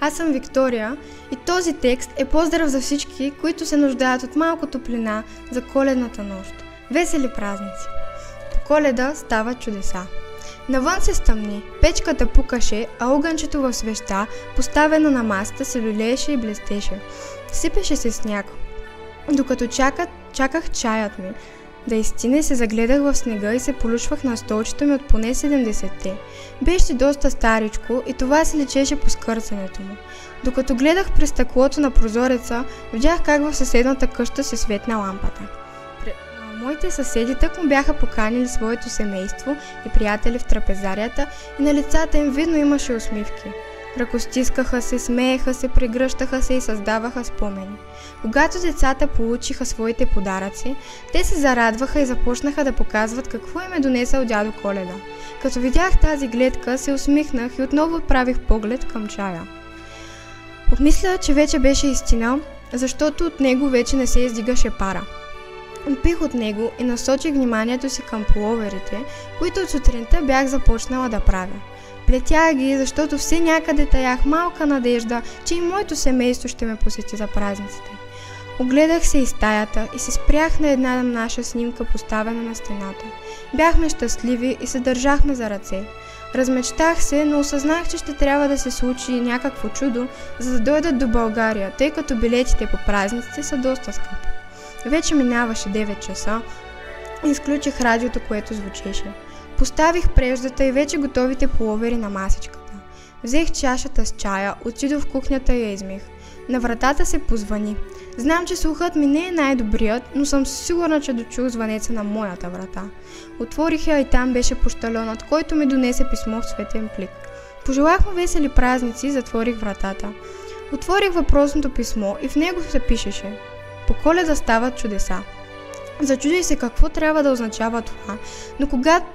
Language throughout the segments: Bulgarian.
Аз съм Виктория и този текст е поздрав за всички, които се нуждаят от малко топлина за коледната нощ. Весели празници! По Коледа стават чудеса. Навън се стъмни, печката пукаше, а огънчето в свеща, поставено на масата, се люлееше и блестеше. Сипеше се сняг. Докато чаках чаят ми да изстине, се загледах в снега и се полушвах на столчето ми от поне 70-те. Беше доста старичко и това се личеше по скърцането му. Докато гледах през стъклото на прозореца, видях как в съседната къща се светна лампата. Моите съседи тък му бяха поканили своето семейство и приятели в трапезарията и на лицата им видно имаше усмивки. Ръкостискаха се, смееха се, прегръщаха се и създаваха спомени. Когато децата получиха своите подаръци, те се зарадваха и започнаха да показват какво им е донесъл дядо Коледа. Като видях тази гледка, се усмихнах и отново отправих поглед към чая. Помисля, че вече беше истина, защото от него вече не се издигаше пара. Отпих от него и насочих вниманието си към пуловерите, които от сутринта бях започнала да правя. Плетях ги, защото все някъде таях малка надежда, че и моето семейство ще ме посети за празниците. Огледах се из стаята и се спрях на една наша снимка, поставена на стената. Бяхме щастливи и се държахме за ръце. Размечтах се, но осъзнах, че ще трябва да се случи някакво чудо, за да дойдат до България, тъй като билетите по празниците са доста скъпи. Вече минаваше 9 часа и изключих радиото, което звучеше. Поставих преждата и вече готовите пуловери на масичката. Взех чашата с чая, отидох в кухнята и я измих. На вратата се позвъни. Знам, че слухът ми не е най-добрият, но съм сигурна, че дочух звънеца на моята врата. Отворих я и там беше пощальонът, който ми донесе писмо в цветен плик. Пожелах му весели празници и затворих вратата. Отворих въпросното писмо и в него се пишеше: по Коледа стават чудеса. Зачудих се какво трябва да означава това,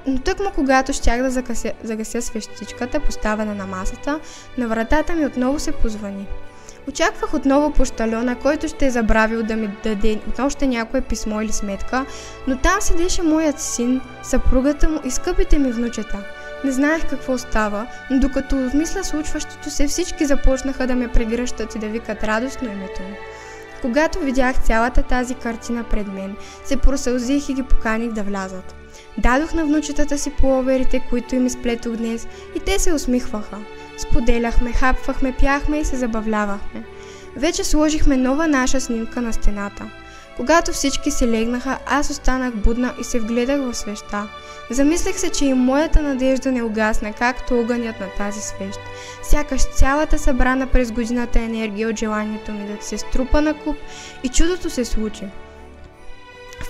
но тъкмо когато щях да загася свещичката, поставена на масата, на вратата ми отново се позвъни. Очаквах отново пощальона, който ще е забравил да ми даде още някое писмо или сметка, но там седеше моят син, съпругата му и скъпите ми внучета. Не знаех какво става, но докато мисля случващото се, всички започнаха да ме прегръщат и да викат радостно името ми. Когато видях цялата тази картина пред мен, се просълзих и ги поканих да влязат. Дадох на внучетата си пуловерите, които им изплетох днес, и те се усмихваха. Споделяхме, хапвахме, пяхме и се забавлявахме. Вече сложихме нова наша снимка на стената. Когато всички се легнаха, аз останах будна и се вгледах в свеща. Замислих се, че и моята надежда не угасна, както огънят на тази свещ. Сякаш цялата събрана през годината енергия от желанието ми да се струпа на куп и чудото се случи.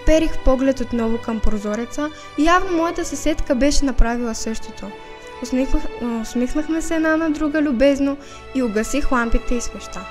Вперих поглед отново към прозореца и явно моята съседка беше направила същото. Усмихнахме се една на друга любезно и угасих лампите и свеща.